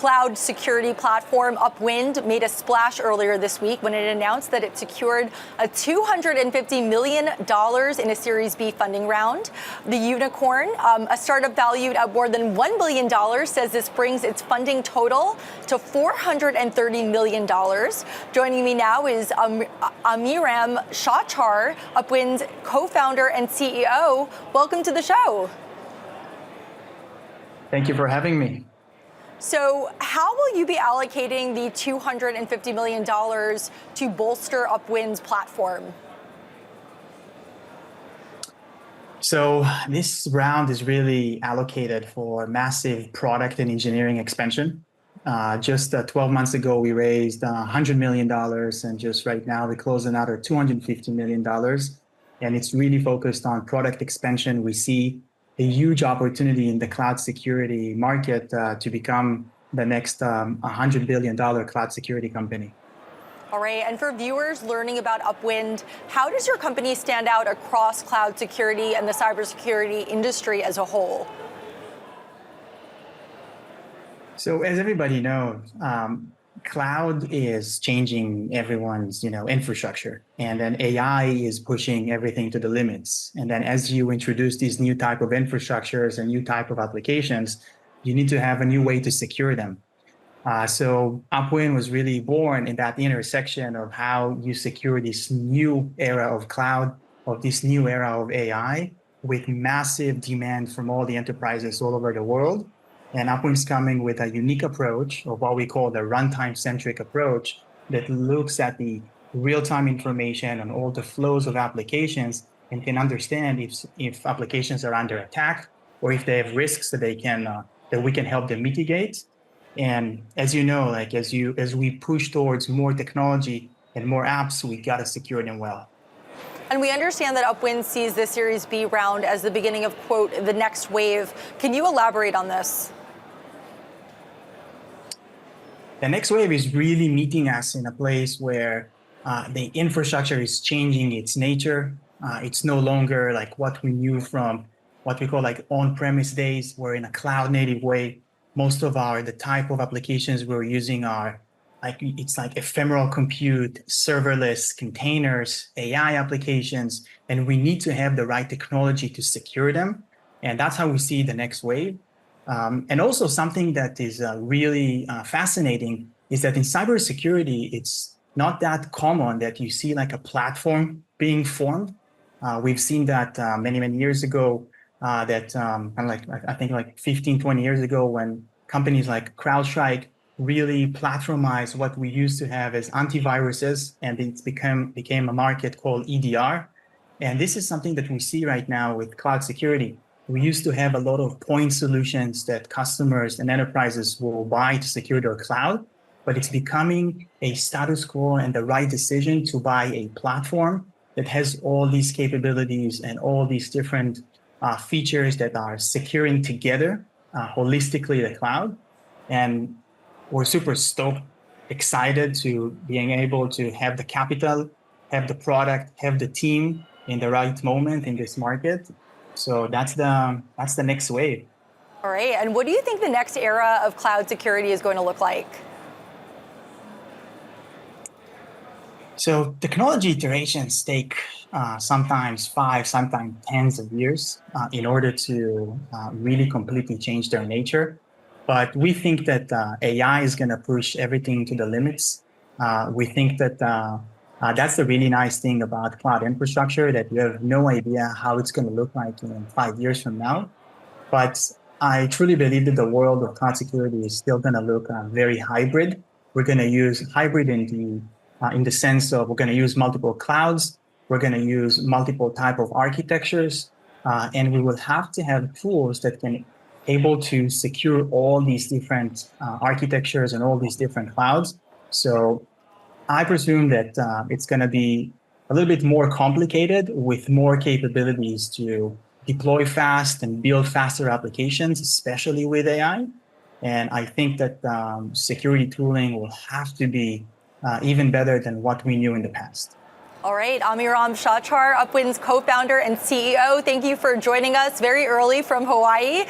cloud security platform Upwind made a splash earlier this week when it announced that it secured a $250 million in a Series B funding round. The unicorn, a startup valued at more than $1 billion, says this brings its funding total to $430 million. Joining me now is Amiram Shachar, Upwind's co-founder and CEO. Welcome to the show. Thank you for having me. So how will you be allocating the $250 million to bolster Upwind's platform? So this round is really allocated for massive product and engineering expansion. Just 12 months ago, we raised $100 million, and just right now we closed another $250 million. And it's really focused on product expansion. We see a huge opportunity in the cloud security market to become the next $100 billion cloud security company. All right, and for viewers learning about Upwind, how does your company stand out across cloud security and the cybersecurity industry as a whole? So as everybody knows, cloud is changing everyone's infrastructure, and then AI is pushing everything to the limits. And then as you introduce these new type of infrastructures and new type of applications, you need to have a new way to secure them. So Upwind was really born in that intersection of how you secure this new era of cloud, of this new era of AI, with massive demand from all the enterprises all over the world. And Upwind's coming with a unique approach of what we call the runtime-centric approach that looks at the real-time information on all the flows of applications and can understand if applications are under attack or if they have risks that they can that we can help them mitigate. And as you know, as we push towards more technology and more apps, we gotta secure them well. And we understand that Upwind sees the Series B round as the beginning of, quote, the next wave. Can you elaborate on this? The next wave is really meeting us in a place where the infrastructure is changing its nature. It's no longer like what we knew from what we call like on-premise days. We're in a cloud-native way. Most of the type of applications we're using are it's like ephemeral compute, serverless containers, AI applications, and we need to have the right technology to secure them. And that's how we see the next wave. And also something that is really fascinating is that in cybersecurity, it's not that common that you see like a platform being formed. We've seen that many, many years ago, I think like 15, 20 years ago, when companies like CrowdStrike really platformized what we used to have as antiviruses, and it became a market called EDR. And this is something that we see right now with cloud security. We used to have a lot of point solutions that customers and enterprises will buy to secure their cloud, but it's becoming a status quo and the right decision to buy a platform that has all these capabilities and all these different features that are securing together holistically the cloud. And we're super stoked, excited to being able to have the capital, have the product, have the team in the right moment in this market. So that's the next wave. All right, and what do you think the next era of cloud security is going to look like? So technology iterations take sometimes 5, sometimes tens of years in order to really completely change their nature. But we think that AI is going to push everything to the limits. We think that that's the really nice thing about cloud infrastructure, that you have no idea how it's going to look like in 5 years from now. But I truly believe that the world of cloud security is still going to look very hybrid. We're going to use hybrid in the sense of we're going to use multiple clouds. We're going to use multiple type of architectures. And we will have to have tools that can able to secure all these different architectures and all these different clouds. So I presume that it's going to be a little bit more complicated with more capabilities to deploy fast and build faster applications, especially with AI. And I think that security tooling will have to be even better than what we knew in the past. All right, Amiram Shachar, Upwind's co-founder and CEO. Thank you for joining us very early from Hawaii.